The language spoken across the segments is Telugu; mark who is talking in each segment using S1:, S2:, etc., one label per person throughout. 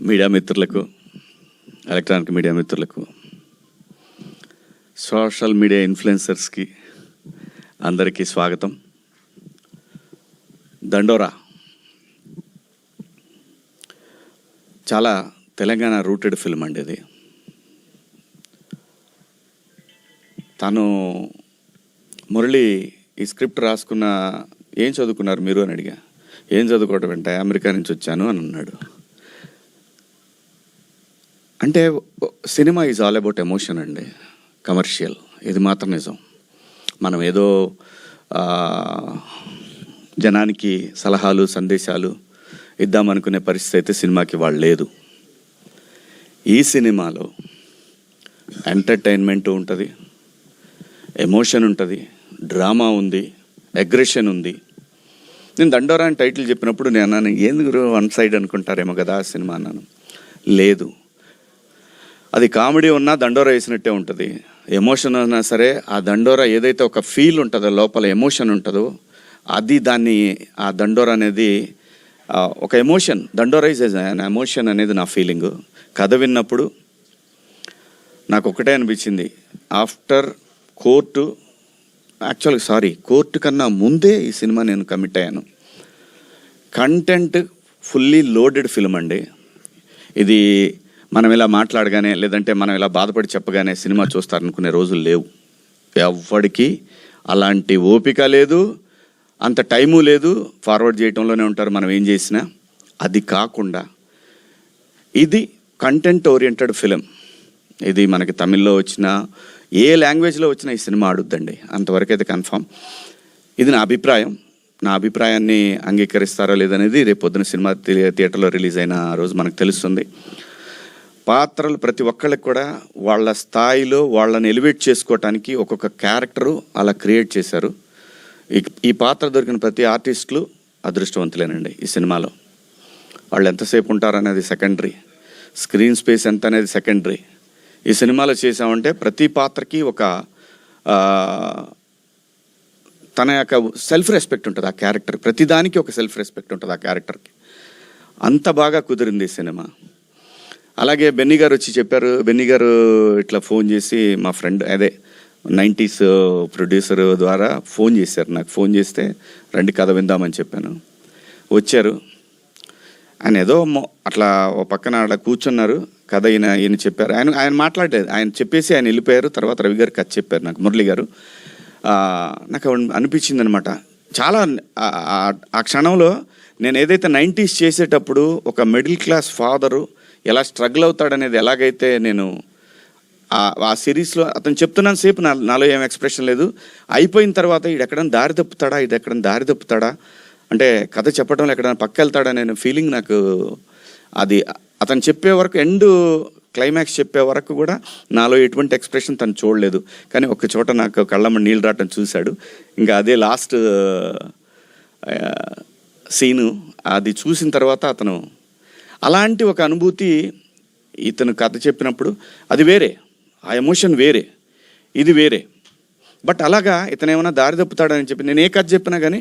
S1: మీడియా మిత్రులకు, ఎలక్ట్రానిక్ మీడియా మిత్రులకు, సోషల్ మీడియా ఇన్ఫ్లుయెన్సర్స్కి అందరికీ స్వాగతం. దండోరా చాలా తెలంగాణ రూటెడ్ ఫిల్మ్ అండి. ఇది తను మురళి ఈ స్క్రిప్ట్ రాసుకున్న ఏం చదువుకున్నారు మీరు అని అడిగా. ఏం చదువుకోవటం అంటే అమెరికా నుంచి వచ్చాను అని అన్నాడు. అంటే cinema is all about emotion అండి, కమర్షియల్. ఇది మాత్రం నిజం. మనం ఏదో జనానికి సలహాలు సందేశాలు ఇద్దామనుకునే పరిస్థితి అయితే సినిమాకి వాళ్ళు లేదు. ఈ సినిమాలో ఎంటర్టైన్మెంట్ ఉంటుంది, ఎమోషన్ ఉంటుంది, డ్రామా ఉంది, అగ్రెషన్ ఉంది. నేను దండోరా అని టైటిల్ చెప్పినప్పుడు నేను అన్నాను, ఎందుకు వన్ సైడ్ అనుకుంటారేమో కదా ఆ సినిమా అన్నాను. లేదు, అది కామెడీ ఉన్నా దండోరా వేసినట్టే ఉంటుంది. ఎమోషన్ ఉన్నా సరే ఆ దండోరా ఏదైతే ఒక ఫీల్ ఉంటుందో, లోపల ఎమోషన్ ఉంటుందో, అది దాన్ని ఆ దండోరా అనేది ఒక ఎమోషన్. దండోరా ఈజ్ అన్ ఎమోషన్ అనేది నా ఫీలింగు. కథ విన్నప్పుడు నాకు ఒకటే అనిపించింది, ఆఫ్టర్ కోర్టు కన్నా ముందే ఈ సినిమా నేను కమిట్ అయ్యాను. కంటెంట్ ఫుల్లీ లోడెడ్ ఫిల్మ్ అండి. ఇది మనం ఇలా మాట్లాడగానే, లేదంటే మనం ఇలా బాధపడి చెప్పగానే సినిమా చూస్తారనుకునే రోజులు లేవు. ఎవ్వడికి అలాంటి ఓపిక లేదు, అంత టైము లేదు. ఫార్వర్డ్ చేయటంలోనే ఉంటారు మనం ఏం చేసినా. అది కాకుండా ఇది కంటెంట్ ఓరియంటెడ్ ఫిలిం. ఇది మనకి తమిళ్లో వచ్చినా, ఏ లాంగ్వేజ్లో వచ్చినా ఈ సినిమా ఆడుద్దండి, అంతవరకు అయితే కన్ఫామ్. ఇది నా అభిప్రాయం. నా అభిప్రాయాన్ని అంగీకరిస్తారో లేదనేది రేపు పొద్దున సినిమా థియేటర్లో రిలీజ్ అయిన రోజు మనకు తెలుస్తుంది. పాత్రలు ప్రతి ఒక్కళ్ళకి కూడా వాళ్ళ స్థాయిలో వాళ్ళని ఎలివేట్ చేసుకోవటానికి ఒక్కొక్క క్యారెక్టరు అలా క్రియేట్ చేశారు. ఈ పాత్ర దొరికిన ప్రతి ఆర్టిస్టులు అదృష్టవంతులేనండి. ఈ సినిమాలో వాళ్ళు ఎంతసేపు ఉంటారనేది సెకండరీ, స్క్రీన్ స్పేస్ ఎంత అనేది సెకండరీ. ఈ సినిమాలో చేసామంటే ప్రతి పాత్రకి ఒక తన యొక్క సెల్ఫ్ రెస్పెక్ట్ ఉంటుంది ఆ క్యారెక్టర్. ప్రతిదానికి ఒక సెల్ఫ్ రెస్పెక్ట్ ఉంటుంది ఆ క్యారెక్టర్కి. అంత బాగా కుదిరింది ఈ సినిమా. అలాగే బెన్నీ గారు వచ్చి చెప్పారు. బెన్నీ గారు ఇట్లా ఫోన్ చేసి, మా ఫ్రెండ్ అదే 90s ప్రొడ్యూసర్ ద్వారా ఫోన్ చేశారు నాకు. ఫోన్ చేస్తే రండి కథ విందామని చెప్పాను. వచ్చారు. ఆయన ఏదో అట్లా ఓ పక్కన అలా కూర్చున్నారు. కథ ఈయన చెప్పారు. ఆయన మాట్లాడలేదు. ఆయన చెప్పేసి ఆయన వెళ్ళిపోయారు. తర్వాత రవి గారు కథ చెప్పారు నాకు, మురళి గారు. నాకు అనిపించింది అనమాట చాలా. ఆ క్షణంలో నేను ఏదైతే 90s చేసేటప్పుడు ఒక మిడిల్ క్లాస్ ఫాదరు ఎలా స్ట్రగుల్ అవుతాడనేది ఎలాగైతే నేను ఆ సిరీస్లో అతను చెప్తున్నాను సేపు నాలో ఏం ఎక్స్ప్రెషన్ లేదు. అయిపోయిన తర్వాత ఇది ఎక్కడైనా దారి తప్పుతాడా అంటే కథ చెప్పడంలో ఎక్కడైనా పక్క వెళ్తాడనే ఫీలింగ్ నాకు. అది అతను చెప్పే వరకు, ఎండ్ క్లైమాక్స్ చెప్పే వరకు కూడా నాలో ఎటువంటి ఎక్స్ప్రెషన్ తను చూడలేదు. కానీ ఒక చోట నాకు కళ్ళమ్మ నీళ్ళు రావటం చూశాడు. ఇంకా అదే లాస్ట్ సీను. అది చూసిన తర్వాత అతను అలాంటి ఒక అనుభూతి, ఇతను కథ చెప్పినప్పుడు అది వేరే, ఆ ఎమోషన్ వేరే, ఇది వేరే. బట్ అలాగా ఇతను ఏమైనా దారి తప్పుతాడని చెప్పి నేను ఏ కథ చెప్పినా కానీ,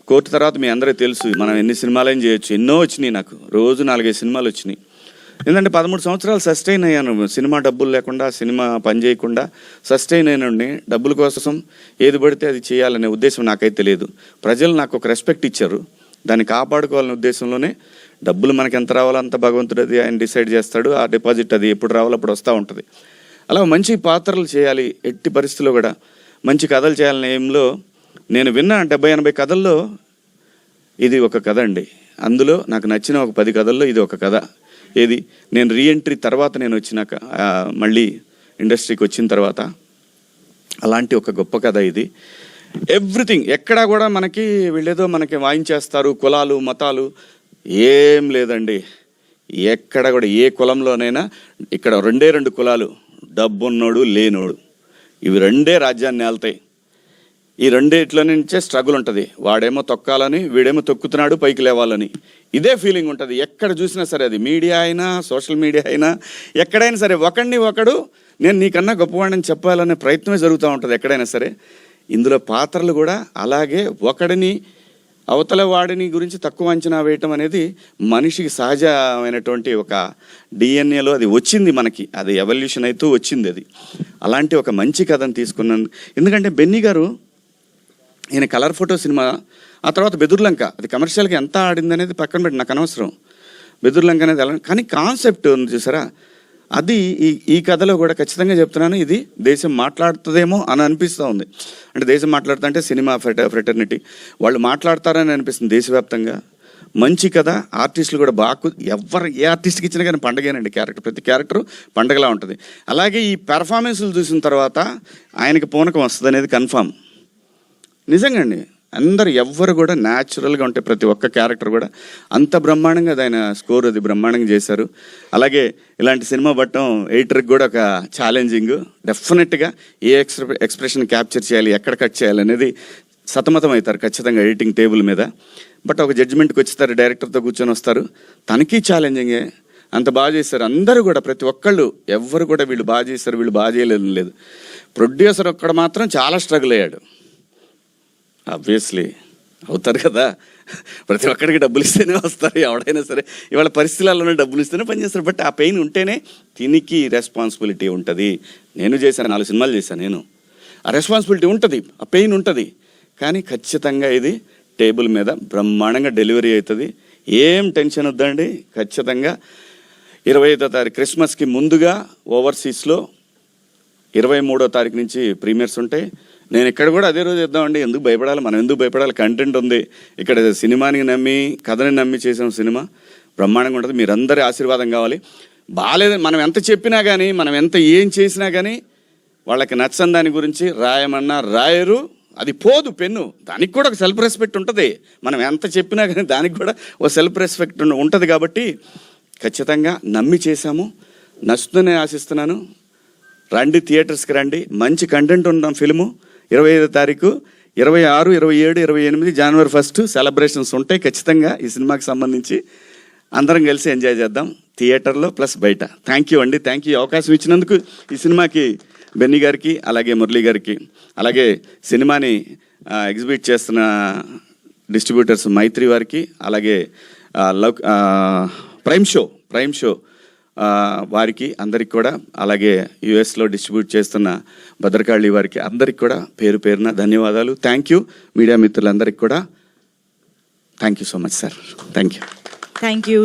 S1: కోర్టు తర్వాత మీ అందరికీ తెలుసు మనం ఎన్ని సినిమాలైనా చేయొచ్చు. ఎన్నో వచ్చినాయి నాకు, రోజు 4-5 సినిమాలు వచ్చినాయి. ఎందుకంటే 13 సంవత్సరాలు సస్టైన్ అయ్యాను. సినిమా డబ్బులు లేకుండా, సినిమా పని చేయకుండా సస్టైన్ అయినండి. డబ్బుల కోసం ఏది పడితే అది చేయాలనే ఉద్దేశం నాకైతే లేదు. ప్రజలు నాకు ఒక రెస్పెక్ట్ ఇచ్చారు, దాన్ని కాపాడుకోవాలనే ఉద్దేశంలోనే. డబ్బులు మనకి ఎంత రావాలో అంత భగవంతుడు అది ఆయన డిసైడ్ చేస్తాడు. ఆ డిపాజిట్ అది ఎప్పుడు రావాలో అప్పుడు వస్తూ ఉంటుంది. అలా మంచి పాత్రలు చేయాలి, ఎట్టి పరిస్థితుల్లో కూడా మంచి కథలు చేయాలనే ఏంలో నేను విన్న 70-80 కథల్లో ఇది ఒక కథ అండి. అందులో నాకు నచ్చిన ఒక 10 కథల్లో ఇది ఒక కథ. ఏది, నేను రీఎంట్రీ తర్వాత నేను వచ్చినాక, మళ్ళీ ఇండస్ట్రీకి వచ్చిన తర్వాత అలాంటి ఒక గొప్ప కథ ఇది. ఎవ్రీథింగ్ ఎక్కడా కూడా మనకి వీళ్ళేదో మనకి వాయించేస్తారు, కులాలు మతాలు ఏం లేదండి. ఎక్కడ కూడా ఏ కులంలోనైనా ఇక్కడ 2 కులాలు, డబ్బున్నోడు లేనోడు, ఇవి 2 రాజ్యాన్ని ఏళ్తాయి. ఈ 2 నుంచే స్ట్రగుల్ ఉంటుంది. వాడేమో తొక్కాలని, వీడేమో తొక్కుతున్నాడు పైకి లేవాలని. ఇదే ఫీలింగ్ ఉంటుంది ఎక్కడ చూసినా సరే. అది మీడియా అయినా, సోషల్ మీడియా అయినా, ఎక్కడైనా సరే ఒకడు నేను నీకన్నా గొప్పవాడిని చెప్పాలనే ప్రయత్నమే జరుగుతూ ఉంటుంది ఎక్కడైనా సరే. ఇందులో పాత్రలు కూడా అలాగే ఒకడిని అవతల వాడిని గురించి తక్కువ అంచనా వేయటం అనేది మనిషికి సహజమైనటువంటి ఒక డిఎన్ఏలో అది వచ్చింది మనకి, అది ఎవల్యూషన్ అవుతూ వచ్చింది అది. అలాంటి ఒక మంచి కథను తీసుకున్నాను. ఎందుకంటే బెన్నీ గారు ఈయన కలర్ ఫోటో సినిమా, ఆ తర్వాత బెదుర్లంక, అది కమర్షియల్గా ఎంత ఆడింది అనేది పక్కన పెట్టి నాకు అనవసరం. బెదుర్లంక అనేది ఎలా, కానీ కాన్సెప్ట్ ఉంది చూసారా, అది ఈ కథలో కూడా ఖచ్చితంగా చెప్తున్నాను, ఇది దేశం మాట్లాడుతుందేమో అని అనిపిస్తూ ఉంది. అంటే దేశం మాట్లాడుతుంటే సినిమా ఫ్రెటర్నిటీ వాళ్ళు మాట్లాడతారని అనిపిస్తుంది దేశవ్యాప్తంగా. మంచి కథ, ఆర్టిస్టులు కూడా బాగా, ఏ ఆర్టిస్ట్కి ఇచ్చినా కానీ పండగేనండి. ప్రతి క్యారెక్టర్ పండగలా ఉంటుంది. అలాగే ఈ పెర్ఫార్మెన్స్లు చూసిన తర్వాత ఆయనకి పూనకం వస్తుంది అనేది కన్ఫామ్. నిజంగా అండి, అందరు ఎవ్వరు కూడా న్యాచురల్గా ఉంటే ప్రతి ఒక్క క్యారెక్టర్ కూడా అంత బ్రహ్మాండంగా ఆయన స్కోర్ అది బ్రహ్మాండంగా చేశారు. అలాగే ఇలాంటి సినిమా పట్టడం ఎడిటర్కి కూడా ఒక ఛాలెంజింగ్. డెఫినెట్గా ఏ ఎక్స్ప్రెషన్ క్యాప్చర్ చేయాలి, ఎక్కడ కట్ చేయాలి అనేది సతమతం అవుతారు ఖచ్చితంగా ఎడిటింగ్ టేబుల్ మీద. బట్ ఒక జడ్జిమెంట్కి వచ్చేస్తారు, డైరెక్టర్తో కూర్చొని వస్తారు, తనకి ఛాలెంజింగే. అంత బాగా చేశారు అందరూ కూడా, ప్రతి ఒక్కళ్ళు ఎవ్వరు కూడా వీళ్ళు బాగా చేశారు వీళ్ళు బాగా చేయలేదు లేదు. ప్రొడ్యూసర్ ఒక్కడ మాత్రం చాలా స్ట్రగుల్ అయ్యాడు. ఆబ్వియస్లీ అవుతారు కదా, ప్రతి ఒక్కడికి డబ్బులు ఇస్తేనే వస్తారు ఎవడైనా సరే. ఇవాళ పరిస్థితులలోనే డబ్బులు ఇస్తేనే పనిచేస్తారు. బట్ ఆ పెయిన్ ఉంటేనే దీనికి రెస్పాన్సిబిలిటీ ఉంటుంది. నేను చేశాను, 4 సినిమాలు చేశాను నేను. ఆ రెస్పాన్సిబిలిటీ ఉంటుంది, ఆ పెయిన్ ఉంటుంది. కానీ ఖచ్చితంగా ఇది టేబుల్ మీద బ్రహ్మాండంగా డెలివరీ అవుతుంది. ఏం టెన్షన్ వద్దండి. ఖచ్చితంగా 25వ తారీఖు క్రిస్మస్కి ముందుగా ఓవర్సీస్లో 23వ తారీఖు నుంచి ప్రీమియర్స్ ఉంటాయి. నేను ఇక్కడ కూడా అదే రోజు ఇద్దామండి. ఎందుకు భయపడాలి, మనం ఎందుకు భయపడాలి? కంటెంట్ ఉంది ఇక్కడ. సినిమాని నమ్మి, కథని నమ్మి చేసిన సినిమా బ్రహ్మాండంగా ఉంటుంది. మీరందరి ఆశీర్వాదం కావాలి. బాగాలేదు మనం ఎంత చెప్పినా కానీ, మనం ఎంత ఏం చేసినా కానీ వాళ్ళకి నచ్చని దాని గురించి రాయమన్నా రాయరు, అది పోదు పెన్ను. దానికి కూడా ఒక సెల్ఫ్ రెస్పెక్ట్ ఉంటుంది. మనం ఎంత చెప్పినా కానీ దానికి కూడా ఒక సెల్ఫ్ రెస్పెక్ట్ ఉంటుంది. కాబట్టి ఖచ్చితంగా నమ్మి చేశాము, నచ్చుతుందని ఆశిస్తున్నాను. రండి, థియేటర్స్కి రండి. మంచి కంటెంట్ ఉన్న ఫిల్ము. 25వ తారీఖు, 26, 27, 28 జనవరి 1 సెలబ్రేషన్స్ ఉంటాయి ఖచ్చితంగా. ఈ సినిమాకి సంబంధించి అందరం కలిసి ఎంజాయ్ చేద్దాం థియేటర్లో ప్లస్ బయట. థ్యాంక్ యూ అండి, థ్యాంక్ యూ అవకాశం ఇచ్చినందుకు. ఈ సినిమాకి బెన్నీ గారికి, అలాగే మురళీ గారికి, అలాగే సినిమాని ఎగ్జిబిట్ చేస్తున్న డిస్ట్రిబ్యూటర్స్ మైత్రి వారికి, అలాగే ప్రైమ్ షో వారికి అందరికి కూడా, అలాగే యుఎస్లో డిస్ట్రిబ్యూట్ చేస్తున్న భద్రకాళి వారికి అందరికి కూడా పేరు పేరున ధన్యవాదాలు. Thank you. మీడియా మిత్రులందరికీ కూడా thank you so much sir. Thank you.